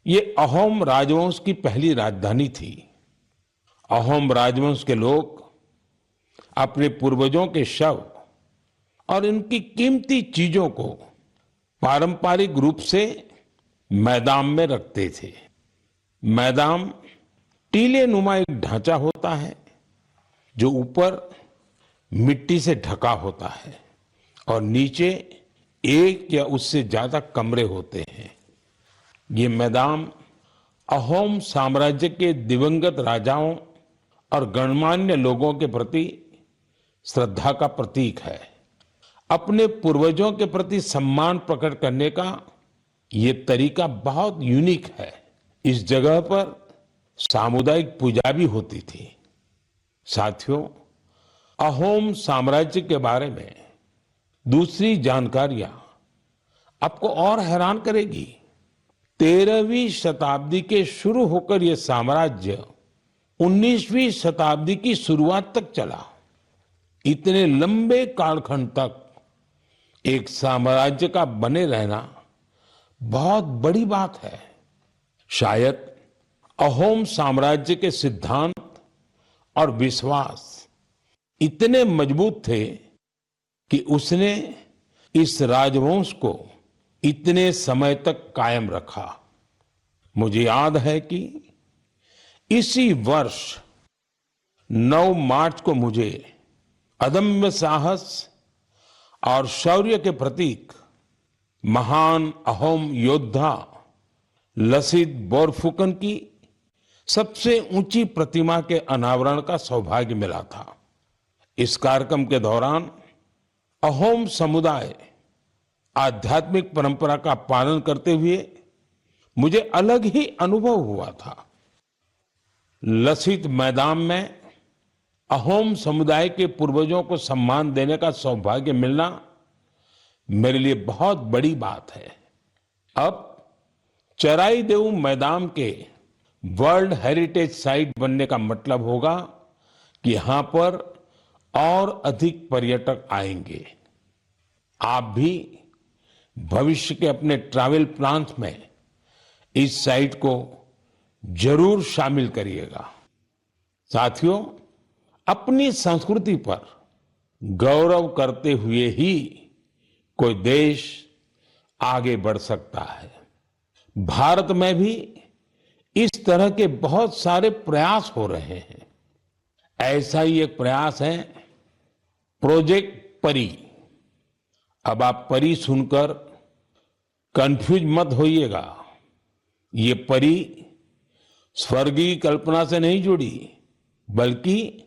ये अहोम राजवंश की पहली राजधानी थी। अहोम राजवंश के लोग अपने पूर्वजों के शव और इनकी कीमती चीजों को पारंपरिक रूप से मैदान में रखते थे। मैदान टीले नुमा एक ढांचा होता है जो ऊपर मिट्टी से ढका होता है और नीचे एक या उससे ज्यादा कमरे होते हैं। ये मैदान अहोम साम्राज्य के दिवंगत राजाओं और गणमान्य लोगों के प्रति श्रद्धा का प्रतीक है। अपने पूर्वजों के प्रति सम्मान प्रकट करने का ये तरीका बहुत यूनिक है। इस जगह पर सामुदायिक पूजा भी होती थी। साथियों, अहोम साम्राज्य के बारे में दूसरी जानकारियां आपको और हैरान करेगी। 13वीं शताब्दी के शुरू होकर यह साम्राज्य 19वीं शताब्दी की शुरुआत तक चला। इतने लंबे कालखंड तक एक साम्राज्य का बने रहना बहुत बड़ी बात है। शायद अहोम साम्राज्य के सिद्धांत और विश्वास इतने मजबूत थे कि उसने इस राजवंश को इतने समय तक कायम रखा। मुझे याद है कि इसी वर्ष 9 मार्च को मुझे अदम्य साहस और शौर्य के प्रतीक महान अहोम योद्धा लसित बोरफुकन की सबसे ऊंची प्रतिमा के अनावरण का सौभाग्य मिला था। इस कार्यक्रम के दौरान अहोम समुदाय आध्यात्मिक परंपरा का पालन करते हुए मुझे अलग ही अनुभव हुआ था। लसित मैदान में अहोम समुदाय के पूर्वजों को सम्मान देने का सौभाग्य मिलना मेरे लिए बहुत बड़ी बात है। अब चराई देव मैदान के वर्ल्ड हेरिटेज साइट बनने का मतलब होगा कि यहां पर और अधिक पर्यटक आएंगे। आप भी भविष्य के अपने ट्रैवल प्लान्स में इस साइट को जरूर शामिल करिएगा। साथियों, अपनी संस्कृति पर गौरव करते हुए ही कोई देश आगे बढ़ सकता है। भारत में भी इस तरह के बहुत सारे प्रयास हो रहे हैं। ऐसा ही एक प्रयास है प्रोजेक्ट परी। अब आप परी सुनकर कंफ्यूज मत होइएगा। ये परी स्वर्ग की कल्पना से नहीं जुड़ी, बल्कि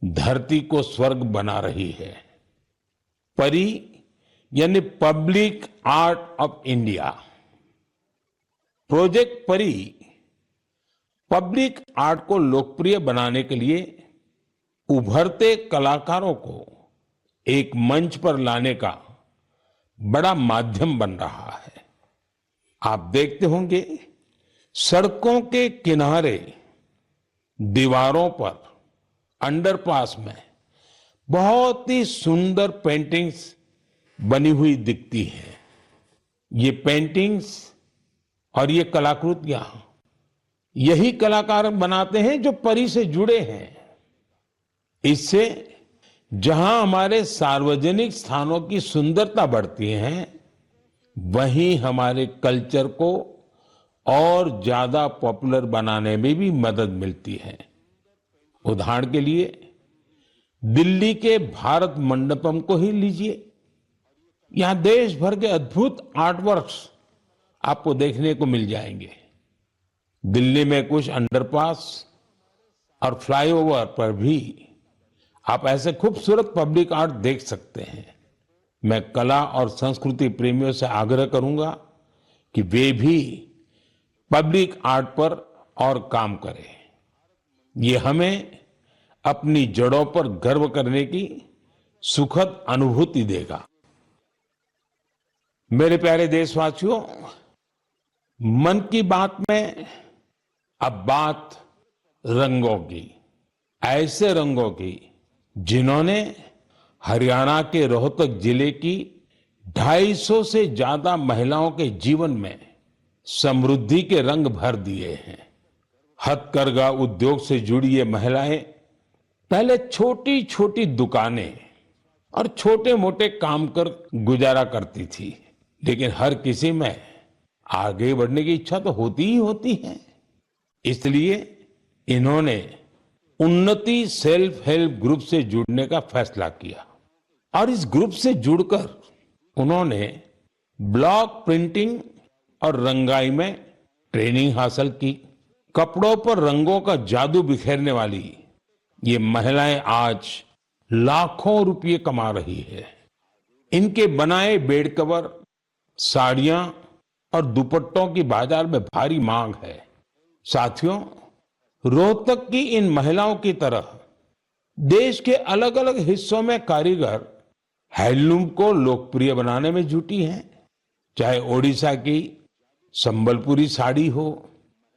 धरती को स्वर्ग बना रही है। परी यानी public art of India. Project परी पब्लिक आर्ट को लोकप्रिय बनाने के लिए उभरते कलाकारों को एक मंच पर लाने का बड़ा माध्यम बन रहा है। आप देखते होंगे सड़कों के किनारे, दीवारों पर, अंडरपास में बहुत ही सुंदर पेंटिंग्स बनी हुई दिखती हैं। ये पेंटिंग्स और ये कलाकृतियां यही कलाकार बनाते हैं जो परी से जुड़े हैं। इससे जहां हमारे सार्वजनिक स्थानों की सुंदरता बढ़ती है, वहीं हमारे कल्चर को और ज्यादा पॉपुलर बनाने में भी मदद मिलती है। उदाहरण के लिए दिल्ली के भारत मंडपम को ही लीजिए। यहां देश भर के अद्भुत आर्टवर्क्स आपको देखने को मिल जाएंगे। दिल्ली में कुछ अंडरपास और फ्लाईओवर पर भी आप ऐसे खूबसूरत पब्लिक आर्ट देख सकते हैं। मैं कला और संस्कृति प्रेमियों से आग्रह करूंगा कि वे भी पब्लिक आर्ट पर और काम करें। ये हमें अपनी जड़ों पर गर्व करने की सुखद अनुभूति देगा। मेरे प्यारे देशवासियों, मन की बात में अब बात रंगों की, ऐसे रंगों की जिन्होंने हरियाणा के रोहतक जिले की 250 से ज्यादा महिलाओं के जीवन में समृद्धि के रंग भर दिए हैं। हथकरघा उद्योग से जुड़ी ये महिलाएं पहले छोटी छोटी दुकानें और छोटे मोटे काम कर गुजारा करती थी, लेकिन हर किसी में आगे बढ़ने की इच्छा तो होती ही होती है। इसलिए इन्होंने उन्नति सेल्फ हेल्प ग्रुप से जुड़ने का फैसला किया और इस ग्रुप से जुड़कर उन्होंने ब्लॉक प्रिंटिंग और रंगाई में ट्रेनिंग हासिल की। कपड़ों पर रंगों का जादू बिखेरने वाली ये महिलाएं आज लाखों रुपए कमा रही है। इनके बनाए बेड कवर, साड़ियां और दुपट्टों की बाजार में भारी मांग है। साथियों, रोहतक की इन महिलाओं की तरह देश के अलग अलग हिस्सों में कारीगर हैंडलूम को लोकप्रिय बनाने में जुटी हैं। चाहे ओडिशा की संबलपुरी साड़ी हो,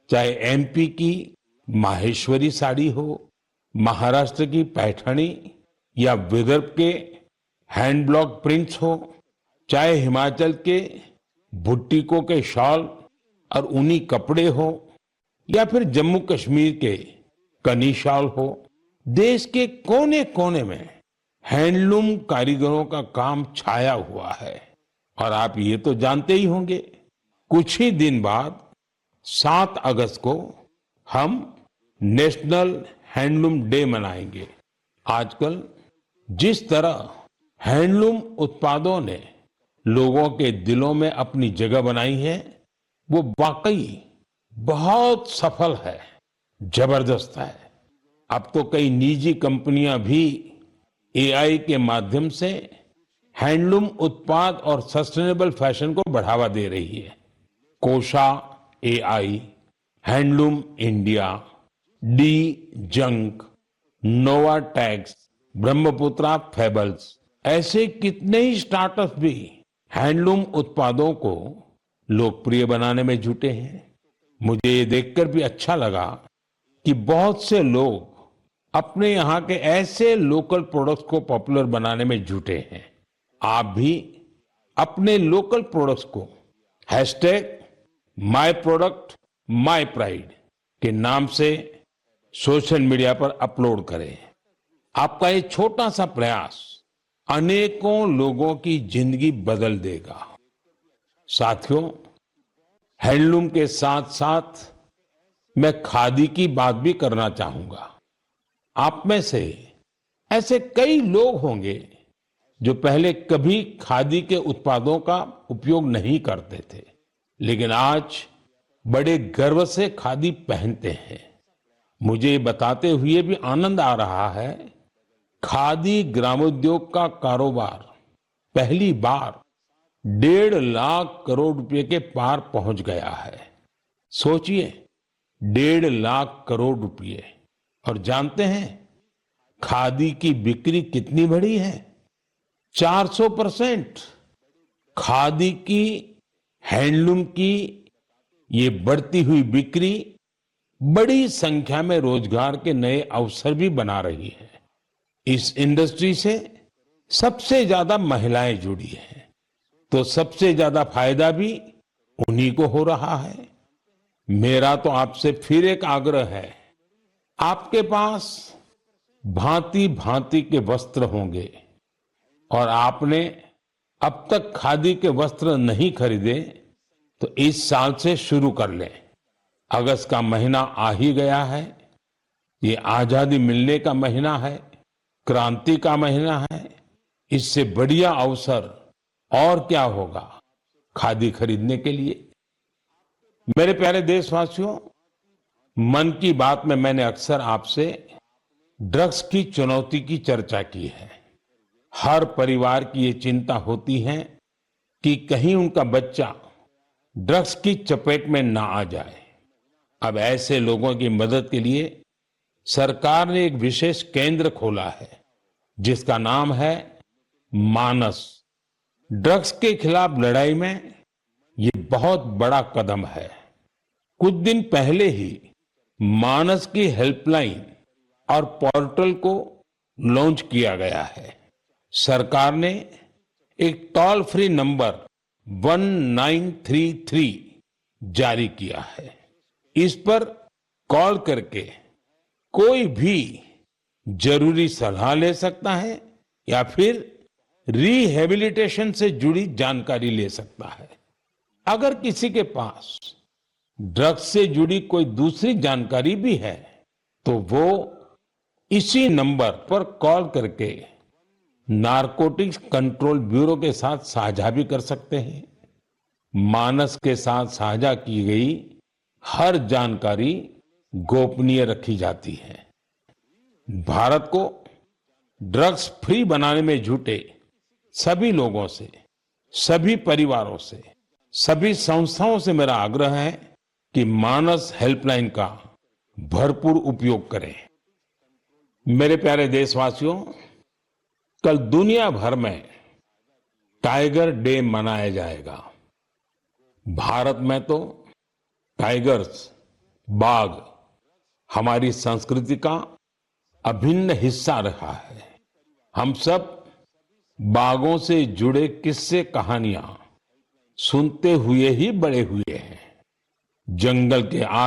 चाहे एमपी की माहेश्वरी साड़ी हो, महाराष्ट्र की पैठणी या विदर्भ के हैंड ब्लॉक प्रिंट्स हो, चाहे हिमाचल के बुटीकों के शॉल और ऊनी कपड़े हो, या फिर जम्मू कश्मीर के कनी शॉल हो, देश के कोने कोने में हैंडलूम कारीगरों का काम छाया हुआ है। और आप ये तो जानते ही होंगे, कुछ ही दिन बाद 7 अगस्त को हम नेशनल हैंडलूम डे मनाएंगे। आजकल जिस तरह हैंडलूम उत्पादों ने लोगों के दिलों में अपनी जगह बनाई है, वो वाकई बहुत सफल है, जबरदस्त है। अब तो कई निजी कंपनियां भी एआई के माध्यम से हैंडलूम उत्पाद और सस्टेनेबल फैशन को बढ़ावा दे रही है। Kosha AI, handloom India, D junk, Nova Tex, Brahmaputra Fables, ऐसे कितने ही स्टार्टअप भी हैंडलूम उत्पादों को लोकप्रिय बनाने में जुटे हैं। मुझे ये देखकर भी अच्छा लगा कि बहुत से लोग अपने यहाँ के ऐसे लोकल प्रोडक्ट्स को पॉपुलर बनाने में जुटे हैं। आप भी अपने लोकल प्रोडक्ट्स को #MyProductMyPride के नाम से सोशल मीडिया पर अपलोड करें। आपका ये छोटा सा प्रयास अनेकों लोगों की जिंदगी बदल देगा। साथियों, हैंडलूम के साथ साथ मैं खादी की बात भी करना चाहूंगा। आप में से ऐसे कई लोग होंगे जो पहले कभी खादी के उत्पादों का उपयोग नहीं करते थे, लेकिन आज बड़े गर्व से खादी पहनते हैं। मुझे ये बताते हुए भी आनंद आ रहा है, खादी ग्रामोद्योग का कारोबार पहली बार 1.5 लाख करोड़ रुपए के पार पहुंच गया है। सोचिए, 1.5 लाख करोड़ रुपए। और जानते हैं खादी की बिक्री कितनी बढ़ी है? 400%। खादी की, हैंडलूम की ये बढ़ती हुई बिक्री बड़ी संख्या में रोजगार के नए अवसर भी बना रही है। इस इंडस्ट्री से सबसे ज्यादा महिलाएं जुड़ी हैं, तो सबसे ज्यादा फायदा भी उन्हीं को हो रहा है। मेरा तो आपसे फिर एक आग्रह है, आपके पास भांति भांति के वस्त्र होंगे और आपने अब तक खादी के वस्त्र नहीं खरीदे, तो इस साल से शुरू कर लें। अगस्त का महीना आ ही गया है। ये आजादी मिलने का महीना है, क्रांति का महीना है। इससे बढ़िया अवसर और क्या होगा खादी खरीदने के लिए। मेरे प्यारे देशवासियों, मन की बात में मैंने अक्सर आपसे ड्रग्स की चुनौती की चर्चा की है। हर परिवार की ये चिंता होती है कि कहीं उनका बच्चा ड्रग्स की चपेट में ना आ जाए। अब ऐसे लोगों की मदद के लिए सरकार ने एक विशेष केंद्र खोला है, जिसका नाम है मानस। ड्रग्स के खिलाफ लड़ाई में ये बहुत बड़ा कदम है। कुछ दिन पहले ही मानस की हेल्पलाइन और पोर्टल को लॉन्च किया गया है। सरकार ने एक टोल फ्री नंबर 1933 जारी किया है। इस पर कॉल करके कोई भी जरूरी सलाह ले सकता है या फिर रिहेबिलिटेशन से जुड़ी जानकारी ले सकता है। अगर किसी के पास ड्रग्स से जुड़ी कोई दूसरी जानकारी भी है तो वो इसी नंबर पर कॉल करके नारकोटिक्स कंट्रोल ब्यूरो के साथ साझा भी कर सकते हैं। मानस के साथ साझा की गई हर जानकारी गोपनीय रखी जाती है। भारत को ड्रग्स फ्री बनाने में जुटे सभी लोगों से, सभी परिवारों से, सभी संस्थाओं से मेरा आग्रह है कि मानस हेल्पलाइन का भरपूर उपयोग करें। मेरे प्यारे देशवासियों, कल दुनिया भर में टाइगर डे मनाया जाएगा। भारत में तो टाइगर्स, बाघ हमारी संस्कृति का अभिन्न हिस्सा रहा है। हम सब बाघों से जुड़े किस्से कहानियां सुनते हुए ही बड़े हुए हैं। जंगल के